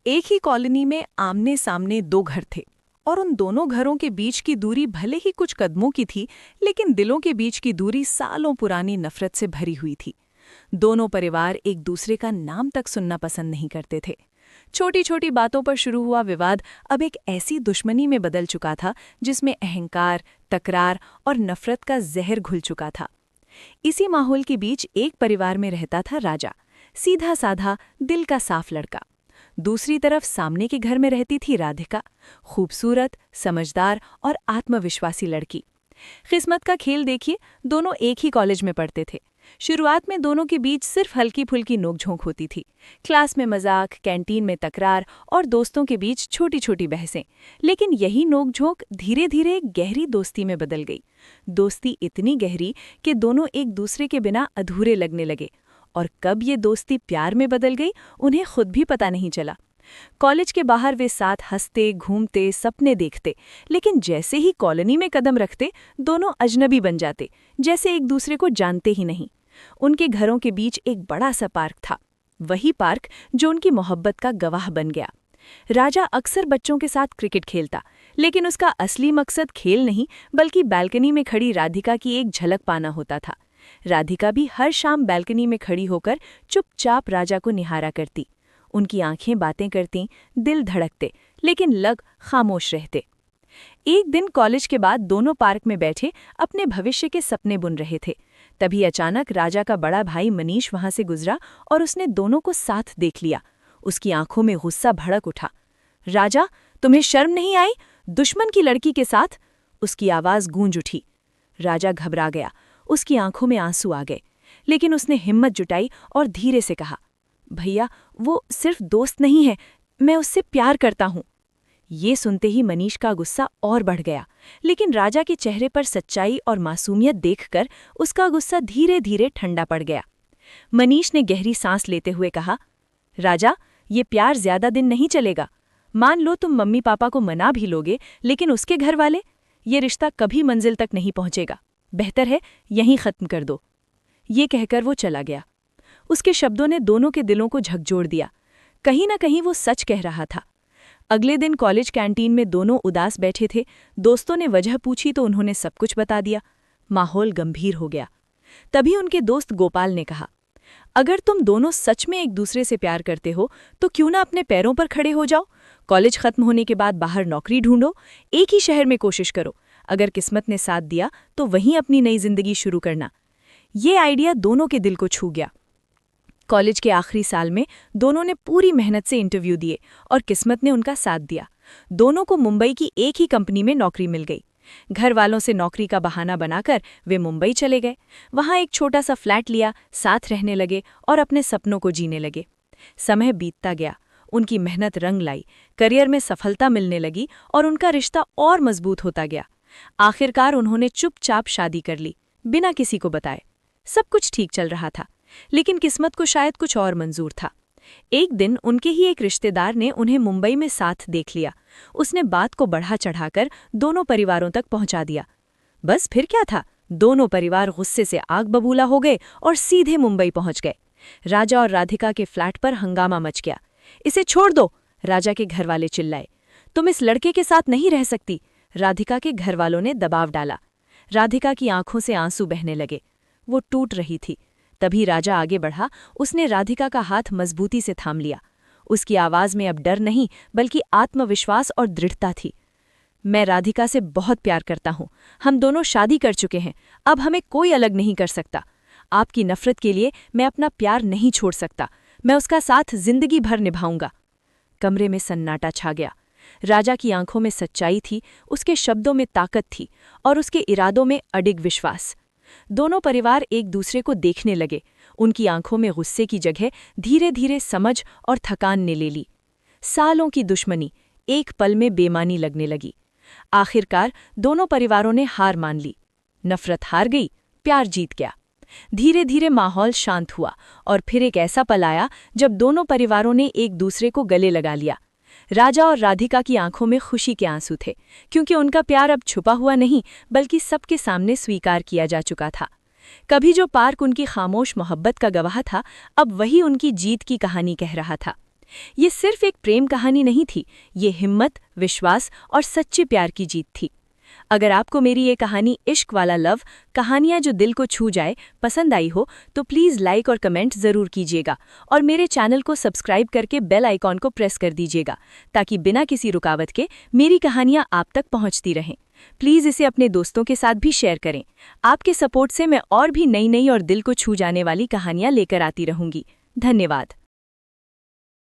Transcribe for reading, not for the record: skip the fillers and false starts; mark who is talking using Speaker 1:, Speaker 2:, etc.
Speaker 1: एक ही कॉलोनी में आमने सामने दो घर थे और उन दोनों घरों के बीच की दूरी भले ही कुछ कदमों की थी, लेकिन दिलों के बीच की दूरी सालों पुरानी नफरत से भरी हुई थी। दोनों परिवार एक दूसरे का नाम तक सुनना पसंद नहीं करते थे। छोटी छोटी बातों पर शुरू हुआ विवाद अब एक ऐसी दुश्मनी में बदल चुका था जिसमें अहंकार, तकरार और नफरत का जहर घुल चुका था। इसी माहौल के बीच एक परिवार में रहता था राजा, सीधा साधा, दिल का साफ लड़का। दूसरी तरफ सामने के घर में रहती थी राधिका, खूबसूरत, समझदार और आत्मविश्वासी लड़की। किस्मत का खेल देखिए, दोनों एक ही कॉलेज में पढ़ते थे। शुरुआत में दोनों के बीच सिर्फ हल्की फुल्की नोकझोंक होती थी। क्लास में मजाक, कैंटीन में तकरार और दोस्तों के बीच छोटी छोटी बहसें। लेकिन यही नोकझोंक धीरे धीरे एक गहरी दोस्ती में बदल गई। दोस्ती इतनी गहरी कि दोनों एक दूसरे के बिना अधूरे लगने लगे। और कब ये दोस्ती प्यार में बदल गई, उन्हें खुद भी पता नहीं चला। कॉलेज के बाहर वे साथ हंसते, घूमते, सपने देखते, लेकिन जैसे ही कॉलोनी में कदम रखते, दोनों अजनबी बन जाते, जैसे एक दूसरे को जानते ही नहीं। उनके घरों के बीच एक बड़ा सा पार्क था, वही पार्क जो उनकी मोहब्बत का गवाह बन गया। राजा अक्सर बच्चों के साथ क्रिकेट खेलता, लेकिन उसका असली मकसद खेल नहीं बल्कि बालकनी में खड़ी राधिका की एक झलक पाना होता था। राधिका भी हर शाम बालकनी में खड़ी होकर चुपचाप राजा को निहारा करती। उनकी आंखें बातें करतीं, दिल धड़कते, लेकिन लग खामोश रहते। एक दिन कॉलेज के बाद दोनों पार्क में बैठे अपने भविष्य के सपने बुन रहे थे। तभी अचानक राजा का बड़ा भाई मनीष वहां से गुजरा और उसने दोनों को साथ देख लिया। उसकी आंखों में गुस्सा भड़क उठा। राजा, तुम्हें शर्म नहीं आई? दुश्मन की लड़की के साथ? उसकी आवाज गूंज उठी। राजा घबरा गया, उसकी आंखों में आंसू आ गए, लेकिन उसने हिम्मत जुटाई और धीरे से कहा, भैया, वो सिर्फ दोस्त नहीं है, मैं उससे प्यार करता हूँ। ये सुनते ही मनीष का गुस्सा और बढ़ गया, लेकिन राजा के चेहरे पर सच्चाई और मासूमियत देखकर उसका गुस्सा धीरे धीरे ठंडा पड़ गया। मनीष ने गहरी सांस लेते हुए कहा, राजा, ये प्यार ज्यादा दिन नहीं चलेगा। मान लो तुम मम्मी पापा को मना भी लोगे, लेकिन उसके घर वाले, ये रिश्ता कभी मंजिल तक नहीं पहुंचेगा। बेहतर है यहीं खत्म कर दो। ये कहकर वो चला गया। उसके शब्दों ने दोनों के दिलों को झकझोर दिया। कहीं न कहीं वो सच कह रहा था। अगले दिन कॉलेज कैंटीन में दोनों उदास बैठे थे। दोस्तों ने वजह पूछी तो उन्होंने सब कुछ बता दिया। माहौल गंभीर हो गया। तभी उनके दोस्त गोपाल ने कहा, अगर तुम दोनों सच में एक दूसरे से प्यार करते हो तो क्यों ना अपने पैरों पर खड़े हो जाओ। कॉलेज खत्म होने के बाद बाहर नौकरी ढूंढो, एक ही शहर में कोशिश करो। अगर किस्मत ने साथ दिया तो वहीं अपनी नई जिंदगी शुरू करना। ये आइडिया दोनों के दिल को छू गया। कॉलेज के आखिरी साल में दोनों ने पूरी मेहनत से इंटरव्यू दिए और किस्मत ने उनका साथ दिया। दोनों को मुंबई की एक ही कंपनी में नौकरी मिल गई। घर वालों से नौकरी का बहाना बनाकर वे मुंबई चले गए। वहां एक छोटा सा फ्लैट लिया, साथ रहने लगे और अपने सपनों को जीने लगे। समय बीतता गया, उनकी मेहनत रंग लाई, करियर में सफलता मिलने लगी और उनका रिश्ता और मजबूत होता गया। आखिरकार उन्होंने चुपचाप शादी कर ली, बिना किसी को बताए। सब कुछ ठीक चल रहा था, लेकिन किस्मत को शायद कुछ और मंजूर था। एक दिन उनके ही एक रिश्तेदार ने उन्हें मुंबई में साथ देख लिया। उसने बात को बढ़ा चढ़ाकर दोनों परिवारों तक पहुंचा दिया। बस फिर क्या था, दोनों परिवार गुस्से से आग बबूला हो गए और सीधे मुंबई पहुंच गए। राजा और राधिका के फ्लैट पर हंगामा मच गया। इसे छोड़ दो, राजा के घरवाले चिल्लाए। तुम इस लड़के के साथ नहीं रह सकती, राधिका के घरवालों ने दबाव डाला। राधिका की आंखों से आंसू बहने लगे, वो टूट रही थी। तभी राजा आगे बढ़ा, उसने राधिका का हाथ मजबूती से थाम लिया। उसकी आवाज में अब डर नहीं बल्कि आत्मविश्वास और दृढ़ता थी। मैं राधिका से बहुत प्यार करता हूँ, हम दोनों शादी कर चुके हैं, अब हमें कोई अलग नहीं कर सकता। आपकी नफरत के लिए मैं अपना प्यार नहीं छोड़ सकता, मैं उसका साथ जिंदगी भर निभाऊंगा। कमरे में सन्नाटा छा गया। राजा की आंखों में सच्चाई थी, उसके शब्दों में ताकत थी और उसके इरादों में अडिग विश्वास। दोनों परिवार एक दूसरे को देखने लगे। उनकी आंखों में गुस्से की जगह धीरे धीरे समझ और थकान ने ले ली। सालों की दुश्मनी एक पल में बेमानी लगने लगी। आखिरकार दोनों परिवारों ने हार मान ली। नफरत हार गई, प्यार जीत गया। धीरे धीरे माहौल शांत हुआ और फिर एक ऐसा पल आया जब दोनों परिवारों ने एक दूसरे को गले लगा लिया। राजा और राधिका की आंखों में खुशी के आंसू थे, क्योंकि उनका प्यार अब छुपा हुआ नहीं बल्कि सबके सामने स्वीकार किया जा चुका था। कभी जो पार्क उनकी खामोश मोहब्बत का गवाह था, अब वही उनकी जीत की कहानी कह रहा था।
Speaker 2: ये सिर्फ एक प्रेम कहानी नहीं थी, ये हिम्मत, विश्वास और सच्चे प्यार की जीत थी। अगर आपको मेरी ये कहानी इश्क वाला लव, कहानियाँ जो दिल को छू जाए, पसंद आई हो तो प्लीज़ लाइक और कमेंट ज़रूर कीजिएगा और मेरे चैनल को सब्सक्राइब करके बेल आइकॉन को प्रेस कर दीजिएगा ताकि बिना किसी रुकावट के मेरी कहानियाँ आप तक पहुँचती रहें। प्लीज़ इसे अपने दोस्तों के साथ भी शेयर करें। आपके सपोर्ट से मैं और भी नई और दिल को छू जाने वाली कहानियाँ लेकर आती रहूँगी। धन्यवाद।